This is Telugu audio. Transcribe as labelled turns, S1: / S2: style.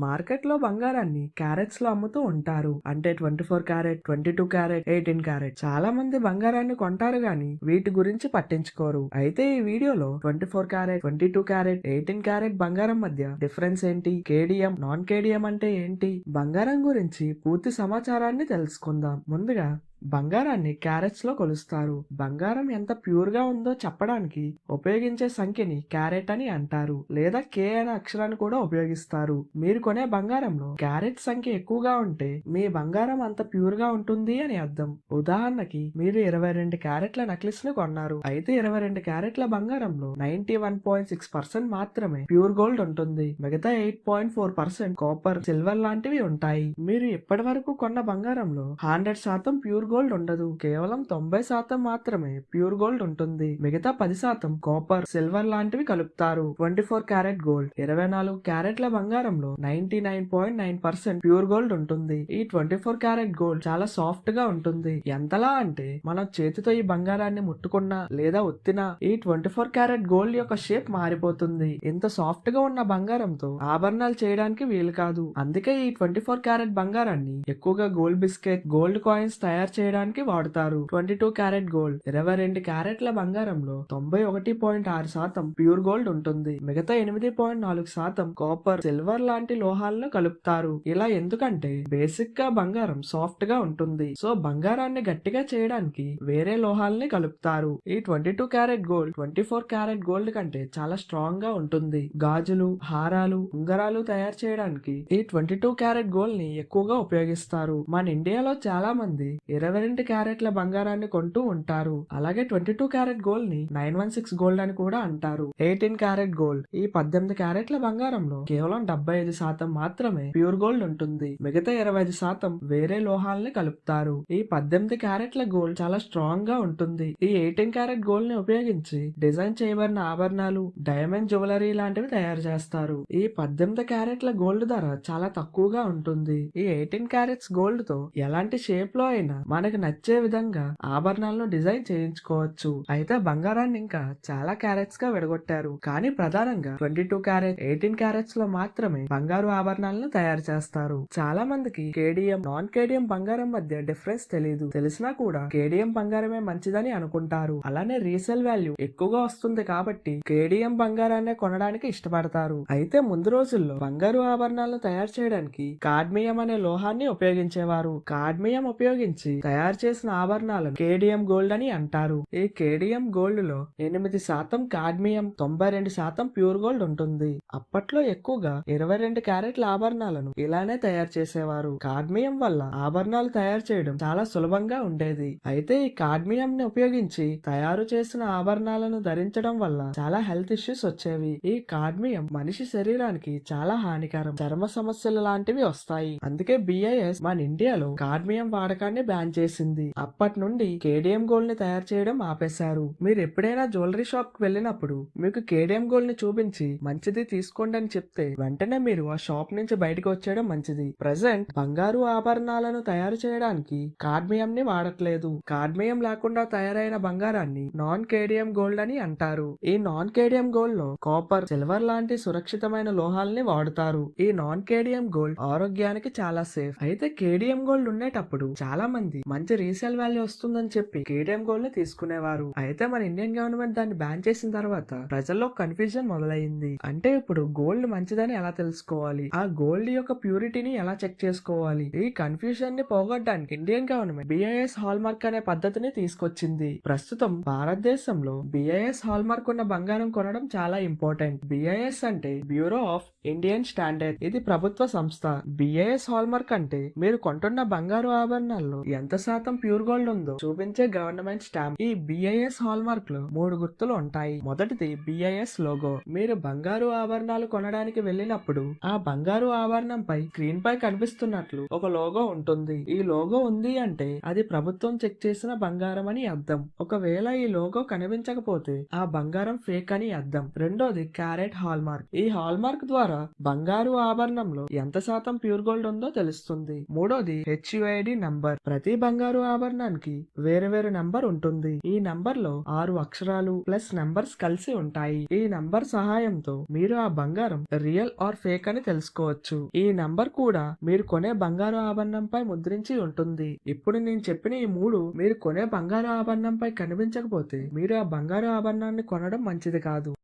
S1: మార్కెట్లో బంగారాన్ని క్యారెట్స్ లో అమ్ముతూ ఉంటారు. అంటే 24 క్యారెట్, 22 క్యారెట్, 18 క్యారెట్. చాలా మంది బంగారాన్ని కొంటారు గాని వీటి గురించి పట్టించుకోరు. అయితే ఈ వీడియోలో 24 క్యారెట్, 22 క్యారెట్, 18 క్యారెట్ బంగారం మధ్య డిఫరెన్స్ ఏంటి, కేడిఎం, నాన్ కేడిఎం అంటే ఏంటి, బంగారం గురించి పూర్తి సమాచారాన్ని తెలుసుకుందాం. ముందుగా బంగారాన్ని క్యారెట్స్ లో కొలుస్తారు. బంగారం ఎంత ప్యూర్ గా ఉందో చెప్పడానికి ఉపయోగించే సంఖ్యని క్యారెట్ అని అంటారు, లేదా కే అనే అక్షరాన్ని కూడా ఉపయోగిస్తారు. మీరు కొనే బంగారంలో క్యారెట్ సంఖ్య ఎక్కువగా ఉంటే మీ బంగారం అంత ప్యూర్ గా ఉంటుంది అని అర్థం. ఉదాహరణకి మీరు 22 క్యారెట్ల నెక్లెస్ ని కొన్నారు. అయితే 22 క్యారెట్ల బంగారంలో 91.6% మాత్రమే ప్యూర్ గోల్డ్ ఉంటుంది. మిగతా 8.4% కాపర్, సిల్వర్ లాంటివి ఉంటాయి. మీరు ఇప్పటి వరకు కొన్న బంగారంలో 100% ప్యూర్ గోల్డ్ ఉండదు. కేవలం 90% మాత్రమే ప్యూర్ గోల్డ్ ఉంటుంది. మిగతా 10% కాపర్, సిల్వర్ లాంటివి కలుపుతారు. 24 క్యారెట్ గోల్డ్, 24 క్యారెట్ల బంగారంలో 99.9% ప్యూర్ గోల్డ్ ఉంటుంది. ఈ 24 క్యారెట్ గోల్డ్ చాలా సాఫ్ట్ గా ఉంటుంది. ఎంతలా అంటే మనం చేతితో ఈ బంగారాన్ని ముట్టుకున్నా లేదా ఒత్తినా ఈ 24 క్యారెట్ గోల్డ్ యొక్క షేప్ మారిపోతుంది. ఇంత సాఫ్ట్ గా ఉన్న బంగారంతో ఆభరణాలు చేయడానికి వీలు కాదు. అందుకే ఈ 24 క్యారెట్ బంగారాన్ని ఎక్కువగా గోల్డ్ బిస్కెట్, గోల్డ్ కాయిన్స్ తయారు చేయడానికి వాడుతారు. 22 క్యారెట్ గోల్డ్, 22 క్యారెట్ల బంగారంలో 91.6% ప్యూర్ గోల్డ్ ఉంటుంది. మిగతా 8.4% కాపర్, సిల్వర్ లాంటి లోహాలను కలుపుతారు. ఇలా ఎందుకంటే బేసిక్ గా బంగారం సాఫ్ట్ గా ఉంటుంది. సో బంగారాన్ని గట్టిగా చేయడానికి వేరే లోహాలని కలుపుతారు. ఈ 22 క్యారెట్ గోల్డ్ 24 క్యారెట్ గోల్డ్ కంటే చాలా స్ట్రాంగ్ గా ఉంటుంది. గాజులు, హారాలు, ఉంగరాలు తయారు చేయడానికి ఈ 22 క్యారెట్ గోల్డ్ ని ఎక్కువగా ఉపయోగిస్తారు. మన ఇండియాలో చాలా మంది 22 క్యారెట్ల బంగారాన్ని కొంటూ ఉంటారు. అలాగే 22 క్యారెట్ గోల్డ్ ని 916 గోల్డ్ అని కూడా అంటారు. 18 క్యారెట్ గోల్డ్, ఈ 18 క్యారెట్ల బంగారంలో కేవలం 75% మాత్రమే ప్యూర్ గోల్డ్ ఉంటుంది. మిగతా 25% వేరే లోహాలని కలుపుతారు. ఈ 18 క్యారెట్ల గోల్డ్ చాలా స్ట్రాంగ్ గా ఉంటుంది. ఈ 18 క్యారెట్ గోల్డ్ ని ఉపయోగించి డిజైన్ చేయబడిన ఆభరణాలు, డైమండ్ జ్యువెలరీ లాంటివి తయారు చేస్తారు. ఈ 18 క్యారెట్ల గోల్డ్ ధర చాలా తక్కువగా ఉంటుంది. ఈ 18 క్యారెట్స్ గోల్డ్ తో ఎలాంటి షేప్ లో అయినా మనకు నచ్చే విధంగా ఆభరణాలను డిజైన్ చేయించుకోవచ్చు. అయితే బంగారాన్ని ఇంకా చాలా క్యారెట్స్ గా విడగొట్టారు. కానీ ప్రధానంగా 22 క్యారెట్, 18 క్యారెట్స్ లో మాత్రమే బంగారు ఆభరణాలను తయారు చేస్తారు. చాలా మందికి కేడిఎం, నాన్ కేడిఎం బంగారం మధ్య డిఫరెన్స్ తెలియదు. తెలిసినా కూడా కేడిఎం బంగారమే మంచిదని అనుకుంటారు. అలానే రీసేల్ వాల్యూ ఎక్కువగా వస్తుంది కాబట్టి కేడిఎం బంగారాన్ని కొనడానికి ఇష్టపడతారు. అయితే ముందు రోజుల్లో బంగారు ఆభరణాలను తయారు చేయడానికి కాడ్మియం అనే లోహాన్ని ఉపయోగించేవారు. కాడ్మియం ఉపయోగించి తయారు చేసిన ఆభరణాలను కేడిఎం గోల్డ్ అని అంటారు. ఈ కేడిఎం గోల్డ్ లో 8% కాడ్మియం, 92% ప్యూర్ గోల్డ్ ఉంటుంది. అప్పట్లో ఎక్కువగా 22 క్యారెట్ల ఆభరణాలను ఇలానే తయారు చేసేవారు. కాడ్మియం వల్ల ఆభరణాలు తయారు చేయడం చాలా సులభంగా ఉండేది. అయితే ఈ కాడ్మియం ని ఉపయోగించి తయారు చేసిన ఆభరణాలను ధరించడం వల్ల చాలా హెల్త్ ఇష్యూస్ వచ్చేవి. ఈ కాడ్మియం మనిషి శరీరానికి చాలా హానికరం. చర్మ సమస్యలు లాంటివి వస్తాయి. అందుకే బిఐఎస్ మన ఇండియాలో కాడ్మియం వాడకాన్ని బ్యాన్ చేసింది. అప్పటి నుండి కేడిఎం గోల్డ్ ని తయారు చేయడం ఆపేశారు. మీరు ఎప్పుడైనా జ్యువెలరీ షాప్ కి వెళ్ళినప్పుడు మీకు కేడిఎం గోల్డ్ ని చూపించి మంచిది తీసుకోండి అని చెప్తే వెంటనే మీరు ఆ షాప్ నుంచి బయటకు వచ్చేయడం మంచిది. ప్రెసెంట్ బంగారు ఆభరణాలను తయారు చేయడానికి కాడ్మియం ని వాడట్లేదు. కాడ్మియం లేకుండా తయారైన బంగారాన్ని నాన్ కేడిఎం గోల్డ్ అని అంటారు. ఈ నాన్ కేడిఎం గోల్డ్ లో కాపర్, సిల్వర్ లాంటి సురక్షితమైన లోహాలని వాడుతారు. ఈ నాన్ కేడిఎం గోల్డ్ ఆరోగ్యానికి చాలా సేఫ్. అయితే కేడిఎం గోల్డ్ ఉండేటప్పుడు చాలా మంది మంచి రీసేల్ వాల్యూ వస్తుందని చెప్పి కేడిఎం గోల్డ్ ని తీసుకునేవారు. అయితే మన ఇండియన్ గవర్నమెంట్ దాన్ని బ్యాన్ చేసిన తర్వాత ప్రజల్లో కన్ఫ్యూజన్ మొదలైంది. అంటే ఇప్పుడు గోల్డ్ మంచిదని ఎలా తెలుసుకోవాలి, ఆ గోల్డ్ యొక్క ప్యూరిటీని ఎలా చెక్ చేసుకోవాలి, ఈ కన్ఫ్యూజన్ ని పోగొట్టడానికి Indian government BIS hall mark అనే పద్ధతిని తీసుకొచ్చింది. ప్రస్తుతం భారతదేశంలో బిఐఎస్ హాల్ మార్క్ ఉన్న బంగారం కొనడం చాలా ఇంపార్టెంట్. బిఐఎస్ అంటే బ్యూరో ఆఫ్ ఇండియన్ స్టాండర్డ్. ఇది ప్రభుత్వ సంస్థ. బిఐఎస్ హాల్ మార్క్ అంటే మీరు కొంటున్న బంగారు ఆభరణాల్లో ఎంత శాతం ప్యూర్ గోల్డ్ ఉందో చూపించే గవర్నమెంట్ స్టాంప్. ఈ బిఐఎస్ హాల్ మార్క్ లో 3 గుర్తులు ఉంటాయి. మొదటిది బిఐఎస్ లోగో. మీరు బంగారు ఆభరణాలు కొనడానికి వెళ్ళినప్పుడు ఆ బంగారు ఆభరణంపై స్క్రీన్ పై కనిపిస్తున్నట్లు ఒక లోగో ఉంటుంది. ఈ లోగో ఉంది అంటే అది ప్రభుత్వం చెక్ చేసిన బంగారం అని అర్థం. ఒకవేళ ఈ లోగో కనిపించకపోతే ఆ బంగారం ఫేక్ అని అర్థం. రెండోది క్యారెట్ హాల్ మార్క్. ఈ హాల్ మార్క్ ద్వారా బంగారు ఆభరణంలో ఎంత శాతం ప్యూర్ గోల్డ్ ఉందో తెలుస్తుంది. మూడోది హెచ్యుఐడి నంబర్. ప్రతి బంగారు ఆభరణానికి వేరే వేరే నంబర్ ఉంటుంది. ఈ నంబర్ లో 6 అక్షరాలు ప్లస్ నంబర్స్ కలిసి ఉంటాయి. ఈ నంబర్ సహాయంతో మీరు ఆ బంగారం రియల్ ఆర్ ఫేక్ అని తెలుసుకోవచ్చు. ఈ నంబర్ కూడా మీరు కొనే బంగారు ఆభరణంపై ముద్రించి ఉంటుంది. ఇప్పుడు నేను చెప్పిన ఈ 3 మీరు కొనే బంగారు ఆభరణంపై కనిపించకపోతే మీరు ఆ బంగారు ఆభరణాన్ని కొనడం మంచిది కాదు.